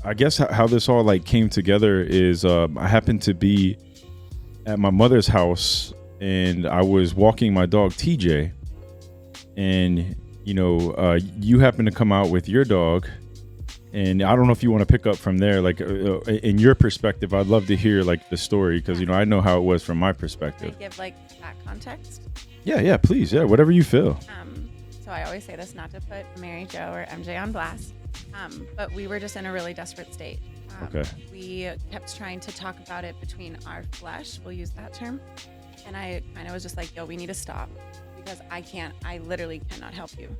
I guess how this all like came together is I happened to be at my mother's house and I was walking my dog TJ, and you happened to come out with your dog, and I don't know if you want to pick up from there. Like in your perspective, I'd love to hear like the story because I know how it was from my perspective. Can I give like that context? Yeah, please, whatever you feel. So I always say this not to put Mary Jo or MJ on blast, but we were just in a really desperate state. Okay. We kept trying to talk about it between our flesh. We'll use that term. And I kind of was just like, yo, we need to stop because I literally cannot help you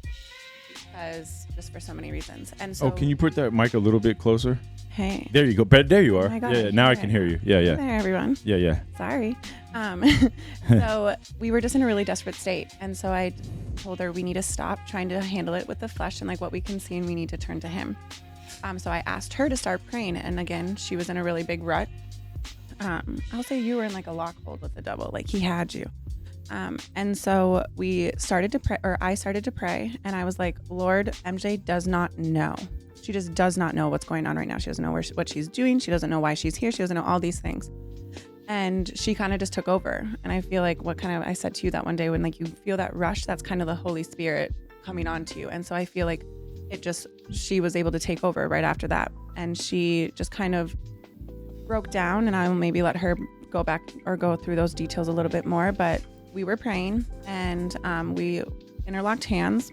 because just for so many reasons. And so. Oh, can you put that mic a little bit closer? Hey. There you go. But there you are. Oh my God, yeah. Now I can hear you. Yeah. Hey there, everyone. Yeah. Sorry. So we were just in a really desperate state. And so I told her we need to stop trying to handle it with the flesh and like what we can see, and we need to turn to him. So I asked her to start praying. And again, she was in a really big rut. I'll say you were in like a lockhold with the devil, like he had you. And so we started to pray, or I started to pray, and I was like, Lord, MJ does not know. She just does not know what's going on right now. She doesn't know what she's doing. She doesn't know why she's here. She doesn't know all these things. And she kind of just took over. And I feel like I said to you that one day when like you feel that rush, that's kind of the Holy Spirit coming on to you. And so I feel like she was able to take over right after that. And she just kind of broke down, and I will maybe let her go back or go through those details a little bit more. But we were praying, and we interlocked hands,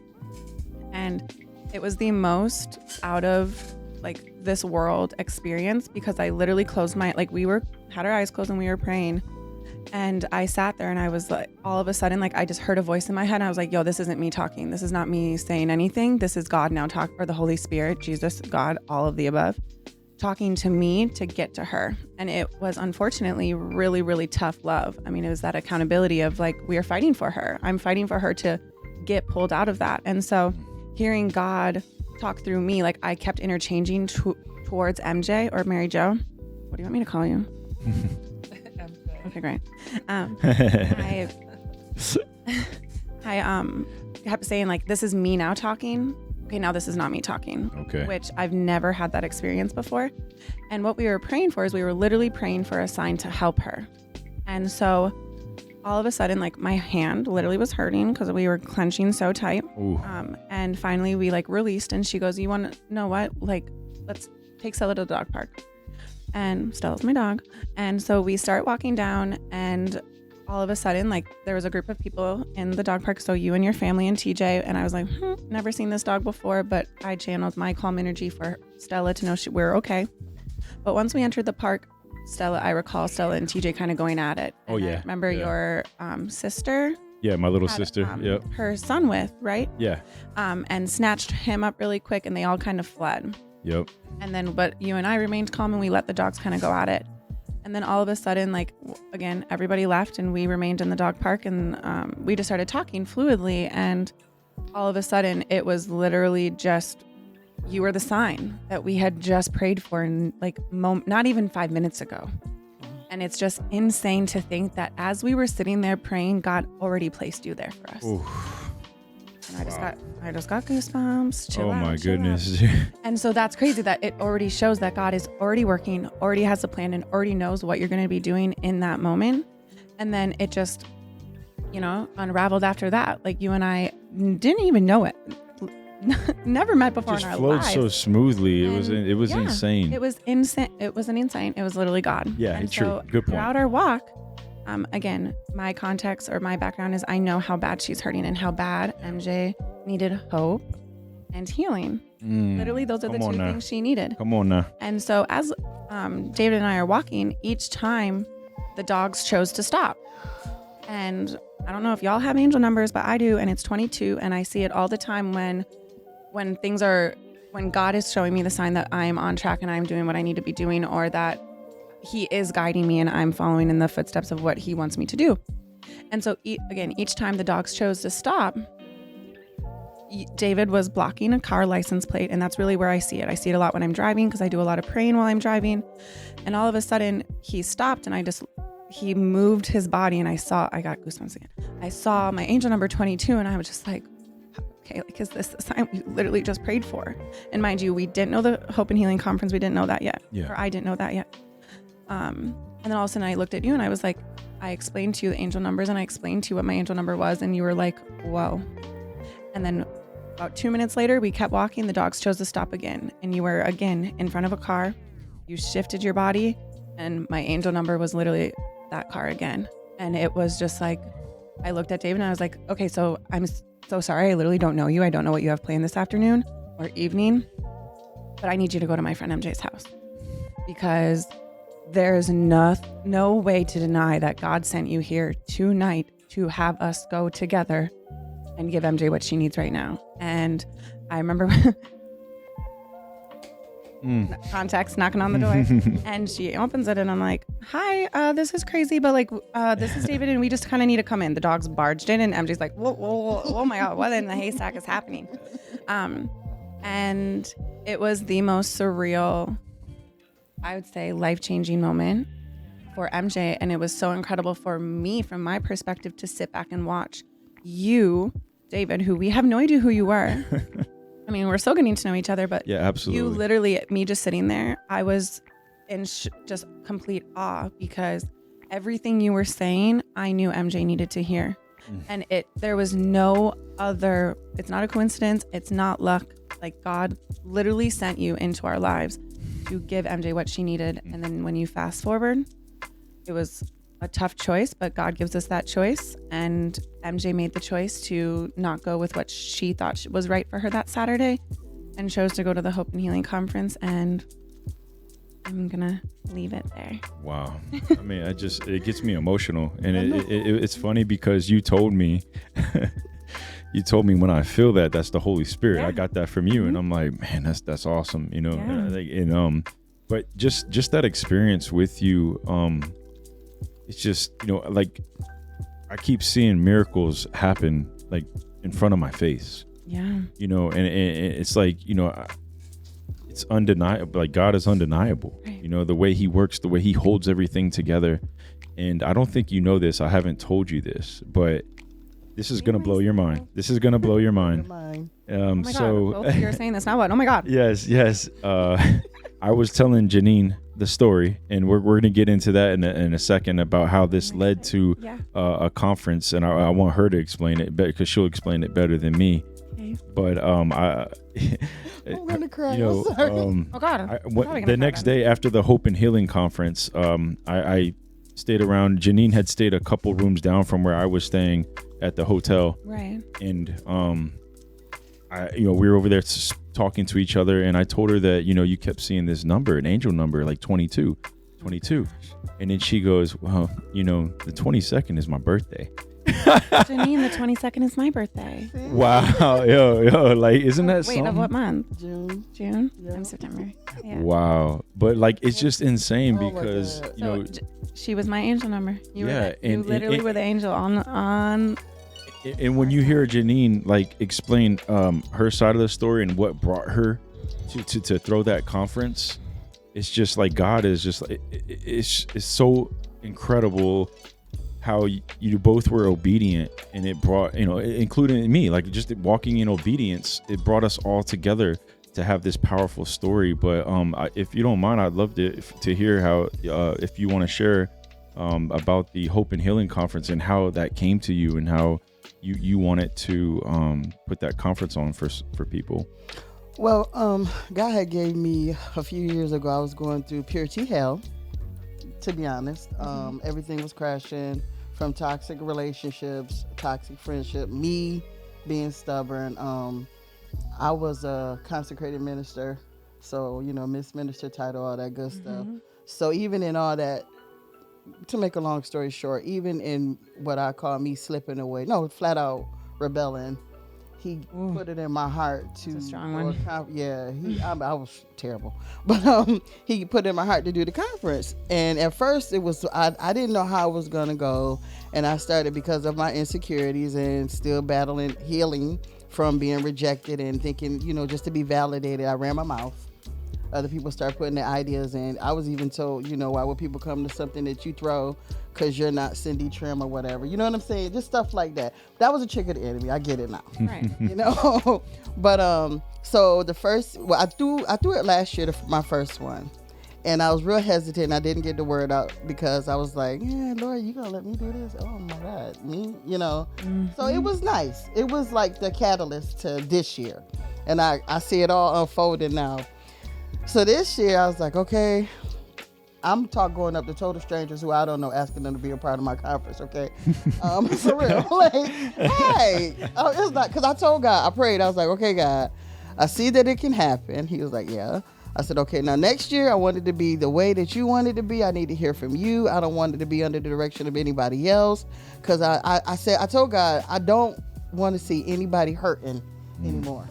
and it was the most out of like this world experience because I literally closed had our eyes closed and we were praying, and I sat there and I was like, all of a sudden, like I just heard a voice in my head, and I was like, yo, this isn't me talking. This is not me saying anything. This is God now or the Holy Spirit, Jesus, God, all of the above, talking to me to get to her. And it was unfortunately really, really tough love. I mean, it was that accountability of like, we are fighting for her. I'm fighting for her to get pulled out of that. And so hearing God talk through me, like I kept interchanging towards MJ or Mary Jo. What do you want me to call you? Okay, great. I kept saying like, this is me now talking. Okay, now this is not me talking. Okay. Which I've never had that experience before. And what we were praying for is we were literally praying for a sign to help her. And so all of a sudden, like my hand literally was hurting because we were clenching so tight. And finally we like released, and she goes, you want to know what? Like, let's take Stella to the dog park. And Stella's my dog. And so we start walking down, and all of a sudden, like there was a group of people in the dog park. So you and your family and TJ, and I was like, never seen this dog before, but I channeled my calm energy for Stella to know we're okay. But once we entered the park, I recall Stella and TJ kind of going at it. Oh, yeah. I remember your sister. Yeah, my little sister. Yep. Her son with, right? Yeah. And snatched him up really quick, and they all kind of fled. Yep. And then, but you and I remained calm, and we let the dogs kind of go at it. And then all of a sudden, like, again, everybody left, and we remained in the dog park, and we just started talking fluidly. And all of a sudden, it was literally just, you were the sign that we had just prayed for, and like, not even 5 minutes ago. And it's just insane to think that as we were sitting there praying, God already placed you there for us. Ooh. And I just got goosebumps. Chill out, my chill goodness. out. And so that's crazy that it already shows that God is already working, already has a plan, and already knows what you're going to be doing in that moment. And then it just, unraveled after that. Like you and I didn't even know it. Never met before in our lives. Just flowed so smoothly. And it was insane. It was insane. It wasn't insane. It was literally God. Yeah, and true. So Good point. Throughout our walk, again, my context or my background is I know how bad she's hurting and how bad MJ needed hope and healing. Literally, those are the two things she needed. Come on now. And so as David and I are walking, each time the dogs chose to stop. And I don't know if y'all have angel numbers, but I do, and it's 22, and I see it all the time when God is showing me the sign that I'm on track and I'm doing what I need to be doing, or that he is guiding me and I'm following in the footsteps of what he wants me to do. And so again, each time the dogs chose to stop, David was blocking a car license plate. And that's really where I see it. I see it a lot when I'm driving because I do a lot of praying while I'm driving. And all of a sudden he stopped, and he moved his body, and I got goosebumps again. I saw my angel number 22, and I was just like, okay, like, is this the sign we literally just prayed for? And mind you, we didn't know the Hope and Healing Conference. We didn't know that yet. Yeah. Or I didn't know that yet. And then all of a sudden I looked at you and I was like, I explained to you the angel numbers and I explained to you what my angel number was. And you were like, whoa. And then about 2 minutes later, we kept walking. The dogs chose to stop again. And you were again in front of a car. You shifted your body and my angel number was literally that car again. And it was just like, I looked at David and I was like, okay, so I'm so sorry. I literally don't know you. I don't know what you have planned this afternoon or evening, but I need you to go to my friend MJ's house because there's no way to deny that God sent you here tonight to have us go together and give MJ what she needs right now. And I remember context knocking on the door and she opens it and I'm like, hi, this is crazy, but like, this is David and we just kind of need to come in. The dogs barged in and MJ's like, whoa, oh my God, what in the haystack is happening? And it was the most surreal, I would say, life-changing moment for MJ. And it was so incredible for me, from my perspective, to sit back and watch you, David, who we have no idea who you were. I mean, we're still getting to know each other, but yeah, absolutely. You literally, me just sitting there, I was in just complete awe because everything you were saying, I knew MJ needed to hear. And there was no other, it's not a coincidence. It's not luck. Like God literally sent you into our lives to give MJ what she needed. And then when you fast forward, it was a tough choice, but God gives us that choice. And MJ made the choice to not go with what she thought was right for her that Saturday and chose to go to the Hope and Healing Conference. And I'm going to leave it there. Wow. I mean, it gets me emotional. And it's funny because you told me, when I feel that, that's the Holy Spirit. Yeah. I got that from you. And I'm like, man, that's awesome. You know, but just that experience with you, it's just, like I keep seeing miracles happen like in front of my face. Yeah. And it's like, it's undeniable. Like God is undeniable. Right. The way he works, the way he holds everything together. And I don't think you know this. I haven't told you this, but this is going to blow your mind. This is going to blow your mind. Oh my God, both of you are saying this now. What? Oh my God. Yes. I was telling Jannine the story, and we're going to get into that in a second about how this led to a conference, and I want her to explain it because she'll explain it better than me. Okay. But I'm gonna cry. Oh God! The next day after the Hope and Healing Conference, I stayed around. Jannine had stayed a couple rooms down from where I was staying at the hotel, right? And we were over there talking to each other, and I told her that, you kept seeing this number, an angel number, like 22. And then she goes, well, the 22nd is my birthday. Jannine, the 22nd is my birthday. Wow. Yo, like, isn't that Wait, something? Of what month? June. Yeah. I'm September. Yeah. Wow. But like, it's just insane because, she was my angel number. You and literally were the angel on. And when you hear Jannine like explain her side of the story and what brought her to throw that conference, it's just like God is just like it's so incredible how you both were obedient, and it brought, including me, like just walking in obedience, it brought us all together to have this powerful story. But if you don't mind, I'd love to hear how if you want to share about the Hope and Healing Conference and how that came to you and how you wanted to put that conference on for people. Well, God had gave me a few years ago. I was going through purity hell, to be honest. Everything was crashing, from toxic relationships, toxic friendship, me being stubborn. I was a consecrated minister, so Miss Minister title, all that good stuff. So even in all that, to make a long story short, even in what I call me slipping away, flat out rebelling, he put it in my heart to. That's a strong one. I was terrible, but he put it in my heart to do the conference. And at first, it was I didn't know how it was gonna go, and I started because of my insecurities and still battling healing from being rejected and thinking, just to be validated. I ran my mouth. Other people start putting their ideas in. I was even told, why would people come to something that you throw because you're not Cindy Trim or whatever? You know what I'm saying? Just stuff like that. That was a trick of the enemy. I get it now. Right. But so the first, I threw it last year, my first one. And I was real hesitant. I didn't get the word out because I was like, yeah, Lord, you gonna let me do this? Oh my God, me, Mm-hmm. So it was nice. It was like the catalyst to this year. And I see it all unfolding now. So this year I was like, okay, I'm going up to total strangers who I don't know, asking them to be a part of my conference, okay? For real. Like, hey, it's not, because I told God, I prayed, I was like, okay, God, I see that it can happen. He was like, yeah. I said, okay, now next year I want it to be the way that you want it to be. I need to hear from you. I don't want it to be under the direction of anybody else. Because I told God, I don't want to see anybody hurting anymore.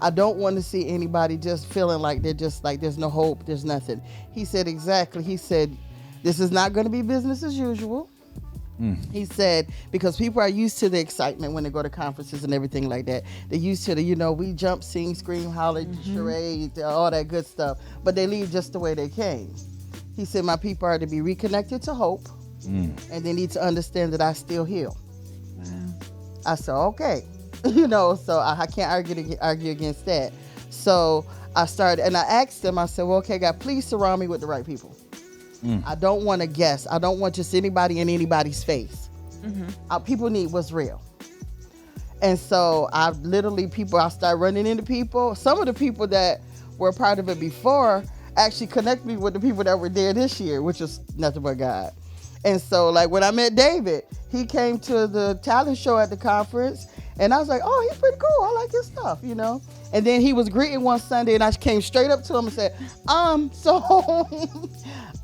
I don't want to see anybody just feeling like they're just like, there's no hope, there's nothing. He said, exactly. He said, this is not going to be business as usual. He said, because people are used to the excitement when they go to conferences and everything like that. They're used to the, we jump, sing, scream, holler, charade, all that good stuff. But they leave just the way they came. He said, my people are to be reconnected to hope. And they need to understand that I still heal. Wow. I said, okay. So I can't argue against that. So I started, and I asked him, I said, well, okay, God, please surround me with the right people. I don't want to guess. I don't want just anybody in anybody's face. People need what's real. And so I started running into people. Some of the people that were part of it before actually connected me with the people that were there this year, which is nothing but God. And so like when I met David, he came to the talent show at the conference, and I was like, oh, he's pretty cool. I like his stuff, And then he was greeting one Sunday, and I came straight up to him and said, so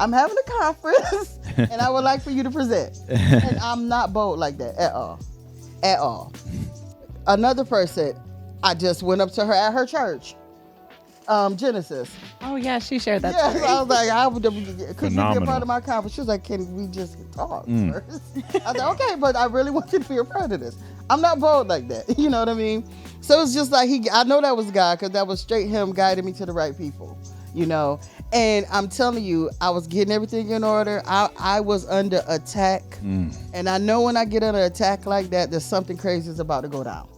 I'm having a conference, and I would like for you to present. And I'm not bold like that at all. At all. Another person, I just went up to her at her church, Genesis. Oh, yeah, she shared that Yeah, story. I was like, could you be a part of my conference? She was like, can we just talk first? I said, okay, but I really want you to be a part of this. I'm not bold like that. You know what I mean? So it's just like, I know that was God, because that was straight him guiding me to the right people, And I'm telling you, I was getting everything in order. I was under attack. And I know when I get under attack like that, there's something crazy is about to go down.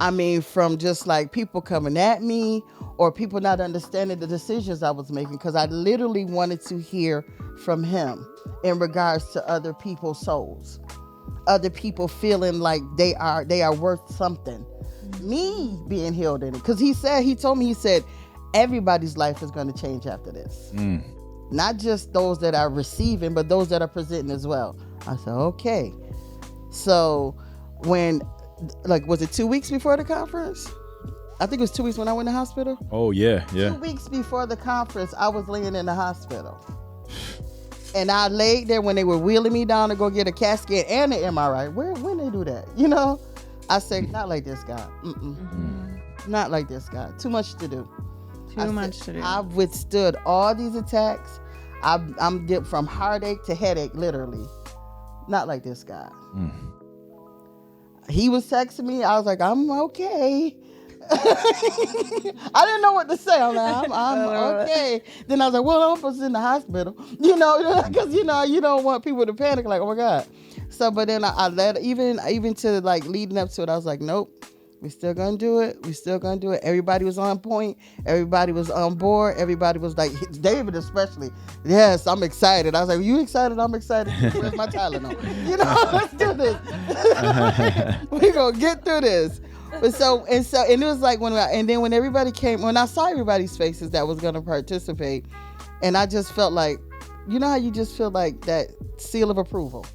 I mean, from just like people coming at me or people not understanding the decisions I was making, because I literally wanted to hear from him in regards to other people's souls, other people feeling like they are worth something. Me being healed in it, because he told me, everybody's life is going to change after this. Not just those that are receiving, but those that are presenting as well. I said, okay. So when, was it 2 weeks before the conference? I think it was 2 weeks when I went to the hospital. Oh, yeah. 2 weeks before the conference, I was laying in the hospital. And I laid there when they were wheeling me down to go get a CAT scan and an MRI. When they do that? I said, not like this, God. Not like this, God. Too much to do. Too much to do. I've withstood all these attacks. I'm from heartache to headache, literally. Not like this, God. He was texting me. I was like, I'm okay. I didn't know what to say. I'm like, I'm okay. Then I was like, well, I'm supposed to in the hospital, because you don't want people to panic, like, oh my God. So, but then I let even to like leading up to it, I was like, nope, we're still gonna do it. We're still gonna do it. Everybody was on point. Everybody was on board. Everybody was like, David especially. Yes, I'm excited. I was like, you excited? I'm excited. Where's my Tylenol? Let's do this. We're gonna get through this. But and it was like when everybody came, when I saw everybody's faces that was gonna participate, and I just felt like, how you just feel like that seal of approval.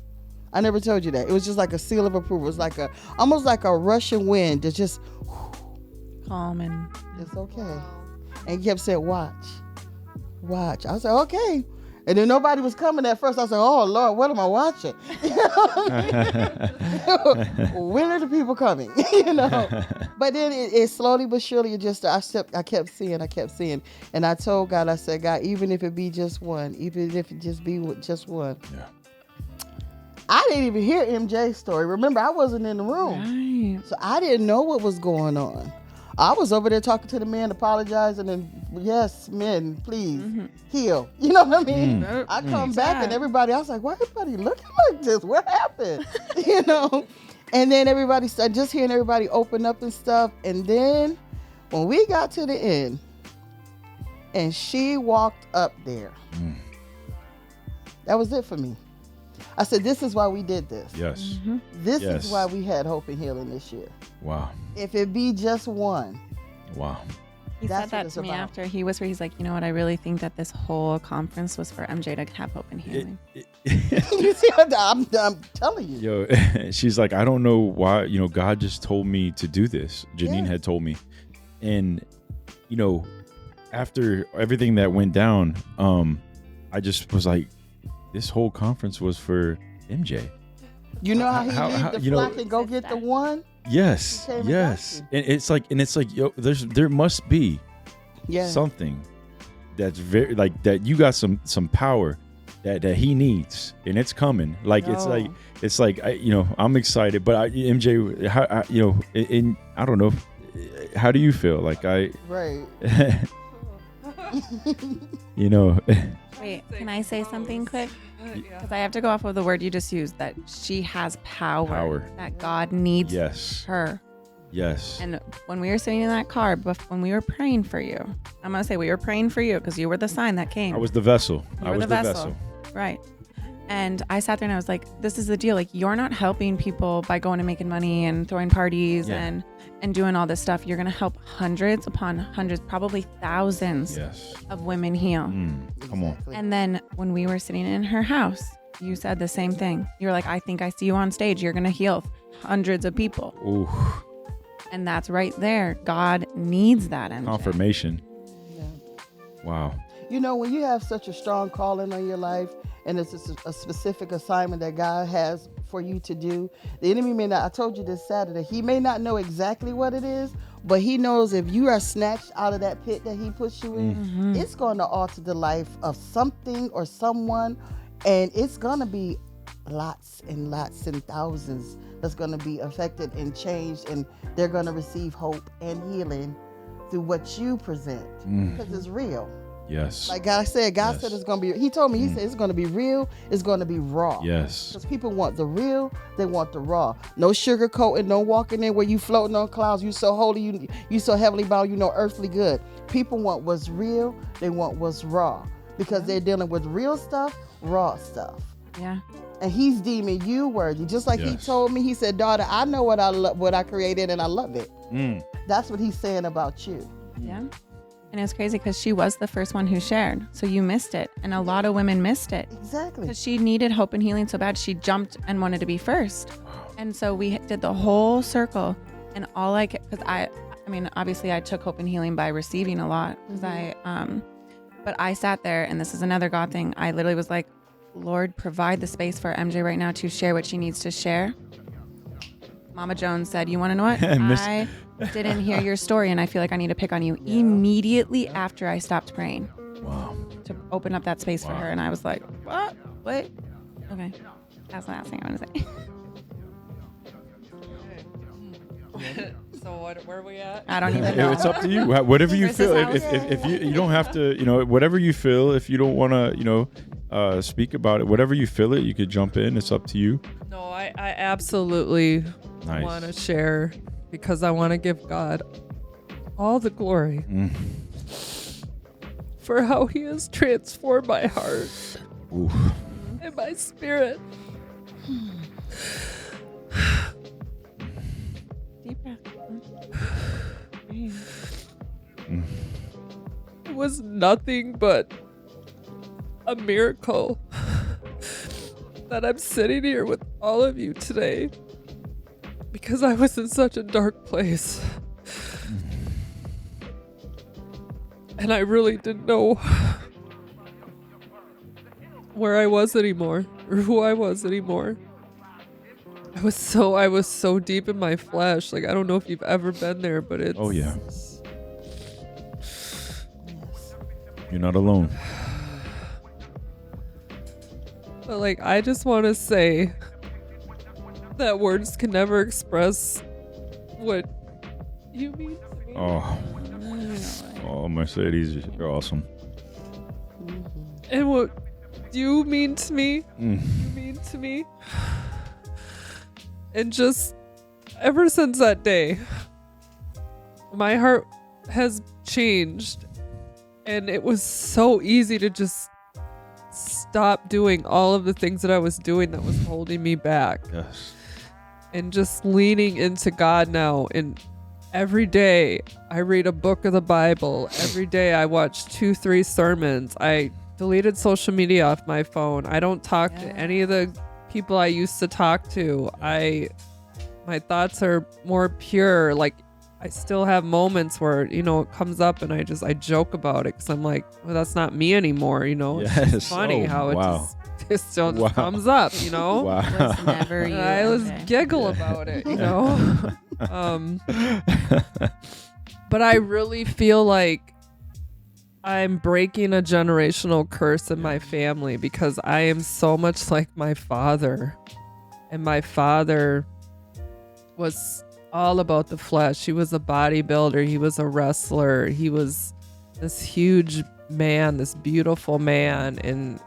I never told you that. It was just like a seal of approval. It was almost like a rushing wind that just calming. It's okay. And he kept saying, watch. I was like, okay. And then nobody was coming at first. I was like, oh Lord, what am I watching? When are the people coming? But then it slowly but surely I kept seeing. And I told God, I said, God, even if it be just one, even if it just be just one. Yeah. I didn't even hear MJ's story. Remember, I wasn't in the room. Right. So I didn't know what was going on. I was over there talking to the man, apologizing, and yes, men, please heal. You know what I mean? I come back and everybody, I was like, why everybody looking like this? What happened? You know? And then everybody started just hearing everybody open up and stuff. And then when we got to the end and she walked up there, that was it for me. I said, this is why we did this. Yes. This is why we had Hope and Healing this year. Wow. If it be just one. Wow. He That's said what that it's to me about. after he whispered, he's like, you know what, I really think that this whole conference was for MJ to have hope and healing. You see, I'm telling you. Yo, she's like, I don't know why, you know, God just told me to do this. Jannine had told me. And, you know, after everything that went down, I just was like, this whole conference was for MJ. You know how he leave the you know, flock and go get the one? Yes. He came and Yes. got you. And it's like, yo, there must be something that's very like that. You got some power that he needs, and it's coming. Like it's like you know, I'm excited, but MJ, how you know, in I don't know, how do you feel? Like Right. you know. Wait, can I say something quick? Because I have to go off of the word you just used, that she has power. That God needs her. Yes. And when we were sitting in that car, when we were praying for you, I'm going to say we were praying for you because you were the sign that came. I was the vessel. You were the vessel. Right. And I sat there and I was like, this is the deal. Like, you're not helping people by going and making money and throwing parties and doing all this stuff. You're going to help hundreds upon hundreds, probably thousands of women heal. Come on. And then when we were sitting in her house, you said the same thing. You're like, I think I see you on stage. You're going to heal hundreds of people. Ooh. And that's right there. God needs that MJ. Confirmation. Yeah. Wow. You know, when you have such a strong calling on your life and it's a specific assignment that God has for you to do, the enemy may not, I told you this Saturday, he may not know exactly what it is, but he knows if you are snatched out of that pit that he puts you in, it's going to alter the life of something or someone, and it's going to be lots and lots and thousands that's going to be affected and changed, and they're going to receive hope and healing through what you present because it's real. Yes. Like God said, said it's going to be, he told me, he said it's going to be real, it's going to be raw. Yes. Because people want the real, they want the raw. No sugarcoating, no walking in where you floating on clouds, you so holy, you so heavenly bound, you know earthly good. People want what's real, they want what's raw. Because they're dealing with real stuff, raw stuff. Yeah. And he's deeming you worthy. Just like he told me, he said, daughter, I know what I created and I love it. That's what he's saying about you. Yeah. And it's crazy because she was the first one who shared. So you missed it. And a lot of women missed it. Exactly. Because she needed hope and healing so bad. She jumped and wanted to be first. And so we did the whole circle. And all I could, because I mean, obviously I took hope and healing by receiving a lot. Because but I sat there, and this is another God thing. I literally was like, Lord, provide the space for MJ right now to share what she needs to share. Mama Jones said, you want to know what? I didn't hear your story, and I feel like I need to pick on you immediately after I stopped praying. Wow. To open up that space for her. And I was like, what? Wait. Okay. That's the last thing I want to say. So where are we at? I don't even know. It's up to you. Whatever you This is feel. how If you don't have to, you know, whatever you feel. If you don't want to, you know, speak about it, whatever you feel it, you could jump in. It's up to you. No, I absolutely want to share because I want to give God all the glory for how he has transformed my heart and my spirit. Deep breath. It was nothing but a miracle that I'm sitting here with all of you today because I was in such a dark place. And I really didn't know where I was anymore or who I was anymore. I was so deep in my flesh. Like, I don't know if you've ever been there, but it's... Oh, yeah. You're not alone. But, like, I just want to say that words can never express what you mean to Oh, oh, Mercedes, you're awesome. And what you mean to me, Mm. you mean to me. And just ever since that day, my heart has changed. And it was so easy to just stop doing all of the things that I was doing that was holding me back. Yes. And just leaning into God now. And every day I read a book of the Bible. Every day I watch 2-3 sermons. I deleted social media off my phone. I don't talk to any of the people I used to talk to. My thoughts are more pure. Like, I still have moments where, it comes up and I joke about it because I'm like, well, that's not me anymore, It's just funny how it just comes up, Wow. It was never you. I always Okay. giggle about it, But I really feel like I'm breaking a generational curse in my family because I am so much like my father. And my father was all about the flesh. He was a bodybuilder. He was a wrestler. He was this huge man, this beautiful man, and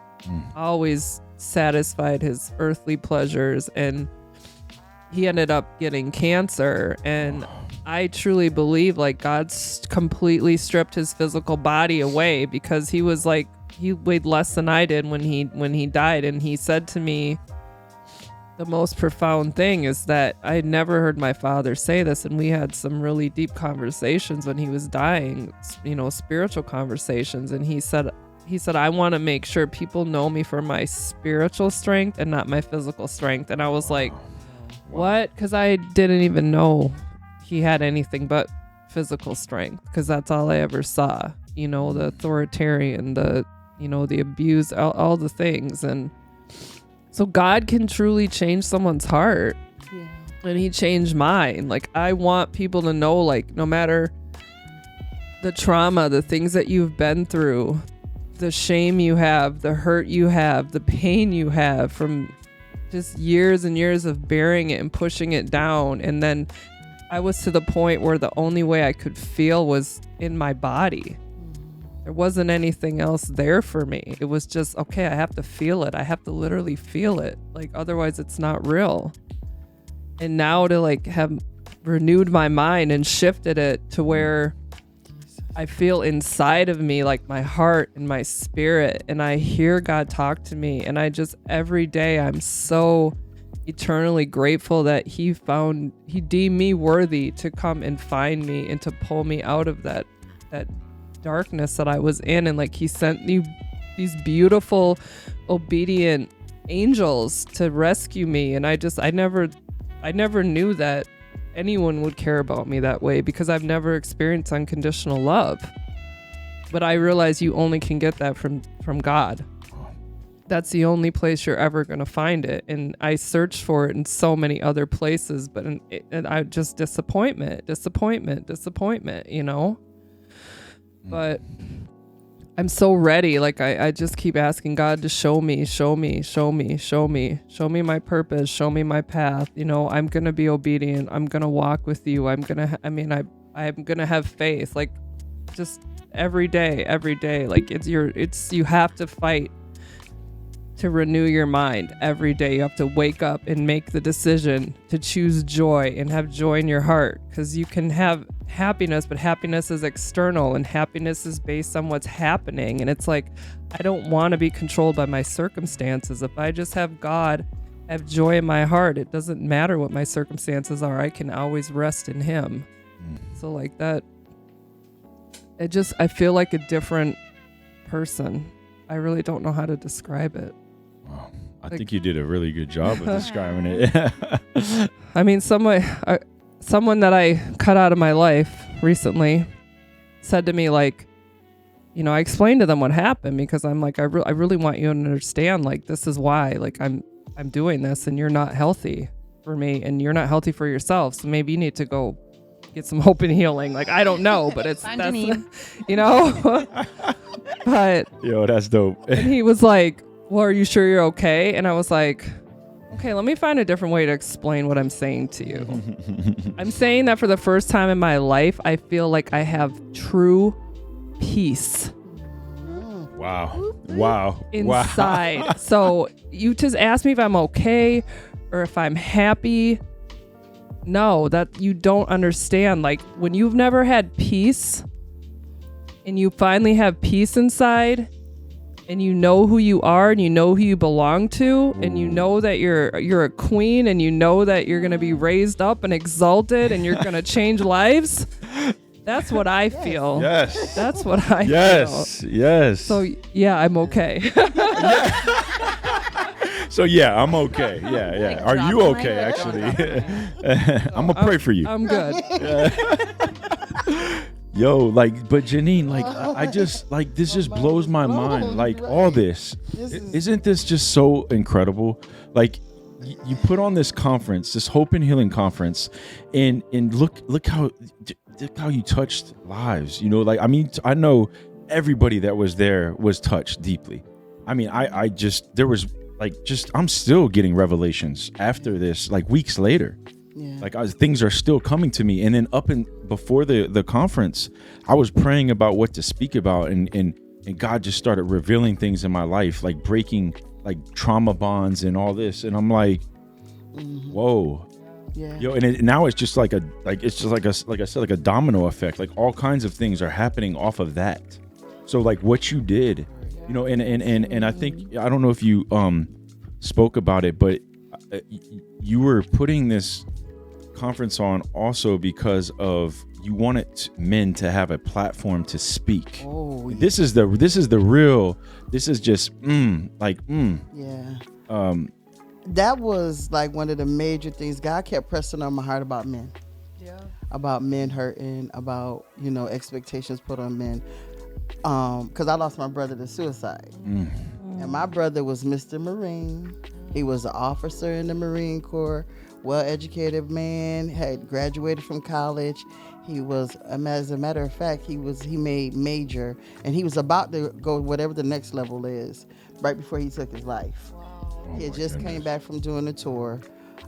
always satisfied his earthly pleasures. And he ended up getting cancer. And I truly believe like God's completely stripped his physical body away because he was like, he weighed less than I did when he died. And he said to me, the most profound thing is that I had never heard my father say this, and we had some really deep conversations when he was dying, spiritual conversations. And he said, I want to make sure people know me for my spiritual strength and not my physical strength. And I was like, what? Because I didn't even know he had anything but physical strength, because that's all I ever saw, the authoritarian, the abuse, all the things. And so God can truly change someone's heart. Yeah. And he changed mine. Like, I want people to know, like, no matter the trauma, the things that you've been through, the shame you have, the hurt you have, the pain you have from just years and years of bearing it and pushing it down. And then I was to the point where the only way I could feel was in my body. There wasn't anything else there for me. It was just, okay, I have to feel it. I have to literally feel it. Like, otherwise it's not real. And now to like have renewed my mind and shifted it to where I feel inside of me, like my heart and my spirit, and I hear God talk to me. And I just, every day I'm so eternally grateful that he deemed me worthy to come and find me and to pull me out of that darkness that I was in. And like, he sent me these beautiful, obedient angels to rescue me. And I never knew that anyone would care about me that way, because I've never experienced unconditional love. But I realize you only can get that from God. That's the only place you're ever going to find it. And I searched for it in so many other places, but I just disappointment, But I'm so ready. Like, I just keep asking God to show me my purpose, show me my path. I'm going to be obedient. I'm going to walk with you. I'm going to have faith. Like, just every day. Like, you have to fight to renew your mind every day. You have to wake up and make the decision to choose joy and have joy in your heart, because you can have happiness, but happiness is external and happiness is based on what's happening. And it's like, I don't want to be controlled by my circumstances. If I just have God, have joy in my heart, it doesn't matter what my circumstances are. I can always rest in him. So like that, I feel like a different person. I really don't know how to describe it. Wow. I think you did a really good job of describing it. I mean, someone that I cut out of my life recently said to me, like, I explained to them what happened, because I'm like, I really want you to understand, like, this is why, like, I'm doing this, and you're not healthy for me, and you're not healthy for yourself. So maybe you need to go get some hope and healing. Like, I don't know, but that's but Yo, that's dope. and he was like, well, are you sure you're okay? And I was like, Okay, let me find a different way to explain what I'm saying to you. I'm saying that for the first time in my life, I feel like I have true peace Wow. inside. So you just asked me if I'm okay or if I'm happy. No, that you don't understand. Like when you've never had peace and you finally have peace inside and you know who you are and you know who you belong to and you know that you're a queen and you know that you're going to be raised up and exalted and you're going to change lives. That's what I feel. Yes. That's what I feel. Yes. So yeah, I'm okay. So yeah, I'm okay. Yeah. Like, Are drop you the okay? language. Actually, I'm gonna pray for you. I'm good. Yo, like, but Jannine, like, I just like this just blows my mind. Like all this, isn't this just so incredible? Like, you put on this conference, this Hope and Healing conference, and look how you touched lives. You know, like I mean, I know everybody that was there was touched deeply. I mean, I just there was like just I'm still getting revelations after this, like weeks later. Yeah. Like things are still coming to me, and then before the conference, I was praying about what to speak about, and God just started revealing things in my life, like breaking like trauma bonds and all this, and I'm like, whoa, Yeah. yo, and now it's just like I said, like a domino effect, like all kinds of things are happening off of that. So like what you did, you know, and I think I don't know if you spoke about it, but you were putting this conference on also because of you wanted men to have a platform to speak. Oh, yeah. This is the real. This is just Yeah. That was like one of the major things. God kept pressing on my heart about men. Yeah. About men hurting, about, you know, expectations put on men. Because I lost my brother to suicide. And my brother was Mr. Marine. He was an officer in the Marine Corps, well-educated man, had graduated from college. He was, as a matter of fact, he made major, and he was about to go whatever the next level is, right before he took his life. He had just came back from doing a tour.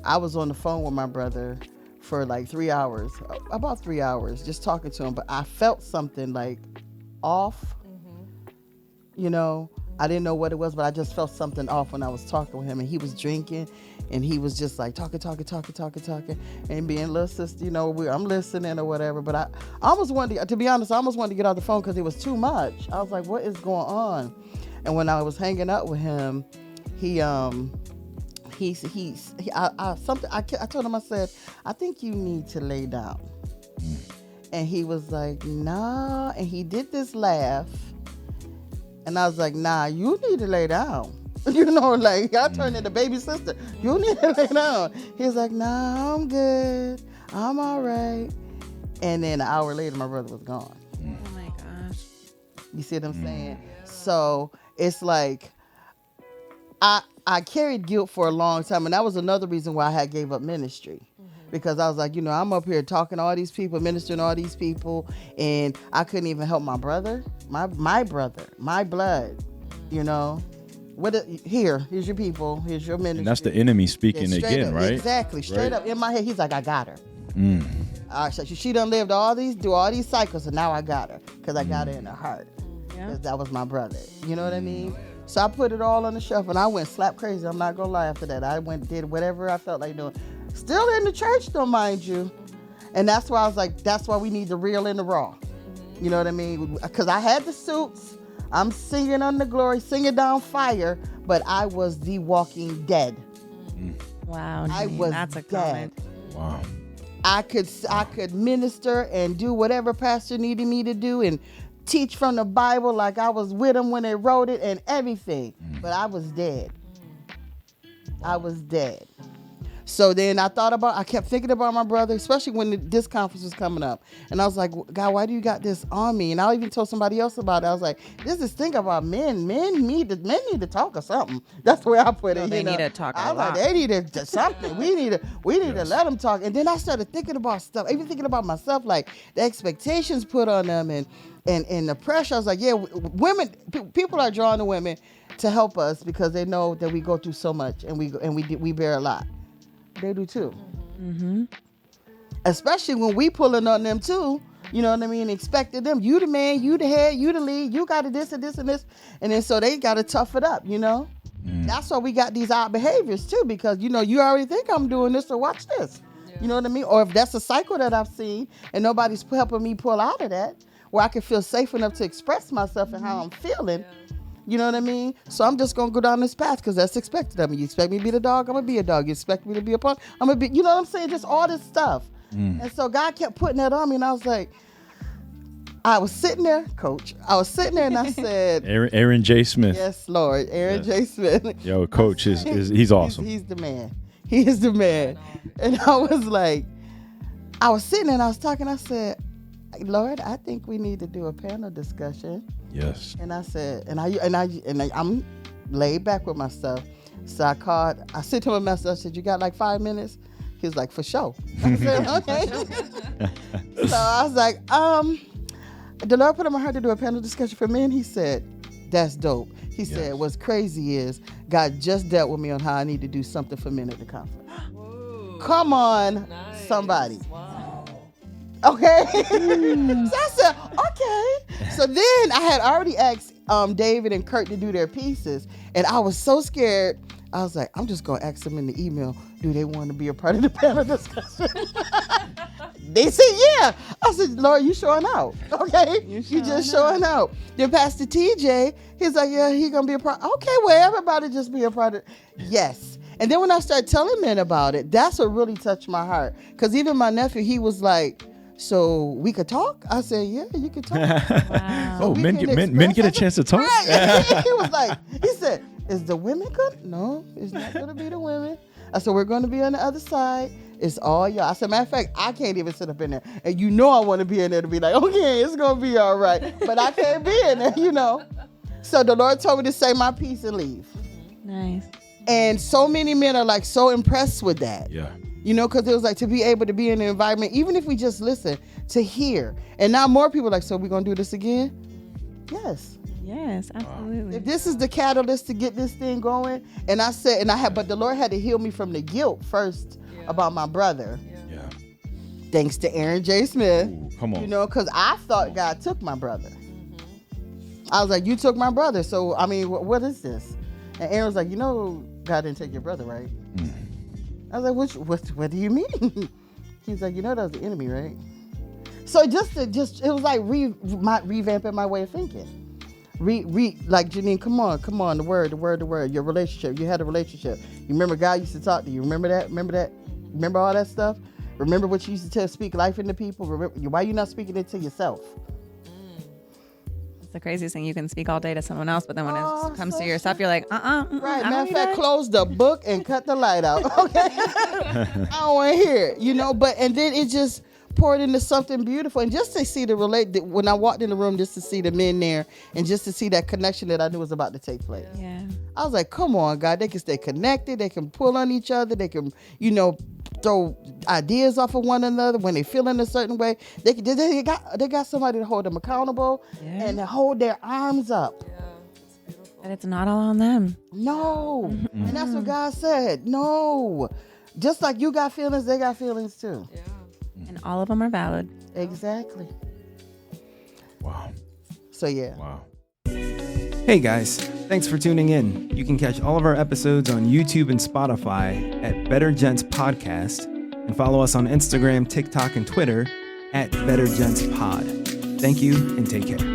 I was on the phone with my brother for like 3 hours, about 3 hours, just talking to him. But I felt something like off, you know. I didn't know what it was, but I just felt something off when I was talking with him. And he was drinking, and he was just like talking, and being little sister, you know, I'm listening or whatever. But I almost wanted to be honest, I almost wanted to get off the phone because it was too much. I was like, what is going on? And when I was hanging out with him, I told him, I said, I think you need to lay down. And he was like, nah. And he did this laugh. And I was like, nah, you need to lay down. You know, like, I turned into baby sister. You need to lay down. He was like, nah, I'm good. I'm all right. And then an hour later, my brother was gone. Oh my gosh. You see what I'm saying? So it's like, I carried guilt for a long time. And that was another reason why I had gave up ministry. Because I was like, you know, I'm up here talking to all these people, ministering to all these people, and I couldn't even help my brother, my brother, my blood, you know. Here's your people, here's your ministry. and that's the enemy speaking again, up, right? Exactly, straight Right. up in my head. He's like, I got her. All right, so she done lived through all these cycles, and now I got her because I got her in her heart. Yeah. Because that was my brother. You know what I mean? So I put it all on the shelf, and I went slap crazy. I'm not gonna lie. After that, I did whatever I felt like doing. Still in the church, though, mind you. And that's why I was like, that's why we need the real and the raw. You know what I mean? Because I had the suits. I'm singing on the glory, singing down fire, but I was the walking dead. Wow. I Jannine, was that's a dead. comment. Wow. I could minister and do whatever pastor needed me to do and teach from the Bible like I was with them when they wrote it and everything. But I was dead. I was dead. So then I kept thinking about my brother, especially when this conference was coming up. And I was like, God, why do you got this on me? And I even told somebody else about it. I was like, there's this thing about men. Men need to talk or something. That's the way I put it. They need to talk I a was lot. like, they need to something. We need to let them talk. And then I started thinking about stuff, even thinking about myself, like the expectations put on them and the pressure. I was like, yeah, women, people are drawn to women to help us because they know that we go through so much and we bear a lot. They do too. Mm-hmm. Especially when we pulling on them too. You know what I mean? Expecting them. You the man, you the head, you the lead. You got to this and this and this. And then so they got to tough it up, you know? That's why we got these odd behaviors too, because, you know, you already think I'm doing this, so watch this. You know what I mean? Or if that's a cycle that I've seen and nobody's helping me pull out of that, where I can feel safe enough to express myself and how I'm feeling. You know what I mean? So I'm just going to go down this path because that's expected of me. You expect me to be the dog, I'm going to be a dog. You expect me to be a punk, I'm going to be, you know what I'm saying? Just all this stuff. And so God kept putting that on me, and I was like, I was sitting there, Coach. I was sitting there and I said, Aaron J. Smith. Yes, Lord. Aaron J. Smith. Yo, Coach he's awesome. He's the man. He is the man. And I was like, I was sitting there and I was talking. I said, Lord, I think we need to do a panel discussion. Yes. And I said, I'm laid back with my stuff. So I sent him a message. I said, you got like 5 minutes? He was like, for sure. I said, okay. So I was like, the Lord put in my heart to do a panel discussion for men. He said, that's dope. He said, what's crazy is God just dealt with me on how I need to do something for men at the conference. Whoa. Come on, somebody. Wow. Okay. So I said, okay. So then I had already asked David and Kurt to do their pieces, and I was so scared. I was like, I'm just going to ask them in the email, do they want to be a part of the panel discussion? They said, yeah. I said, Lord, you showing out. Okay. You just showing out. Then Pastor TJ, he's like, yeah, he going to be a part. Okay, well, everybody just be a part of it. Yes. And then when I started telling men about it, that's what really touched my heart. Because even my nephew, he was like, so we could talk? I said, yeah, you could talk. Wow. So men get a chance to talk? Right. He was like, he said, is the women good? No, it's not going to be the women. I said, we're going to be on the other side. It's all y'all. I said, matter of fact, I can't even sit up in there. And you know I want to be in there to be like, okay, it's going to be all right. But I can't be in there, you know. So the Lord told me to say my piece and leave. Nice. And so many men are like so impressed with that. Yeah. You know, because it was like to be able to be in an environment, even if we just listen, to hear. And now more people are like, so we're going to do this again? Yes. Yes, absolutely. If this is the catalyst to get this thing going, and I said, but the Lord had to heal me from the guilt first about my brother. Yeah. Thanks to Aaron J. Smith. Ooh, come on. You know, because I thought God took my brother. I was like, you took my brother. So, I mean, what is this? And Aaron was like, you know, God didn't take your brother, right? I was like, what do you mean? He's like, you know, that was the enemy, right? So it was like revamping my way of thinking. Like Jannine, come on, the word, your relationship. You had a relationship. You remember God used to talk to you. Remember that? Remember all that stuff? Remember what you used to speak life into people? Why are you not speaking it to yourself? It's the craziest thing. You can speak all day to someone else, but then when it comes to yourself, you're like, Right. Matter of fact, close the book and cut the light out. Okay. I don't want to hear it, you know, and then it just poured into something beautiful. And just to see when I walked in the room, just to see the men there and just to see that connection that I knew was about to take place. Yeah. I was like, come on, God, they can stay connected. They can pull on each other. They can, you know, throw ideas off of one another when they feel in a certain way. They got somebody to hold them accountable and to hold their arms up. But it's not all on them. No. And that's what God said. No. Just like you got feelings, they got feelings too. Yeah. And all of them are valid. Exactly. Wow. So yeah. Wow. Hey guys, thanks for tuning in. You can catch all of our episodes on YouTube and Spotify at Better Gents Podcast, and follow us on Instagram, TikTok, and Twitter at Better Gents Pod. Thank you and take care.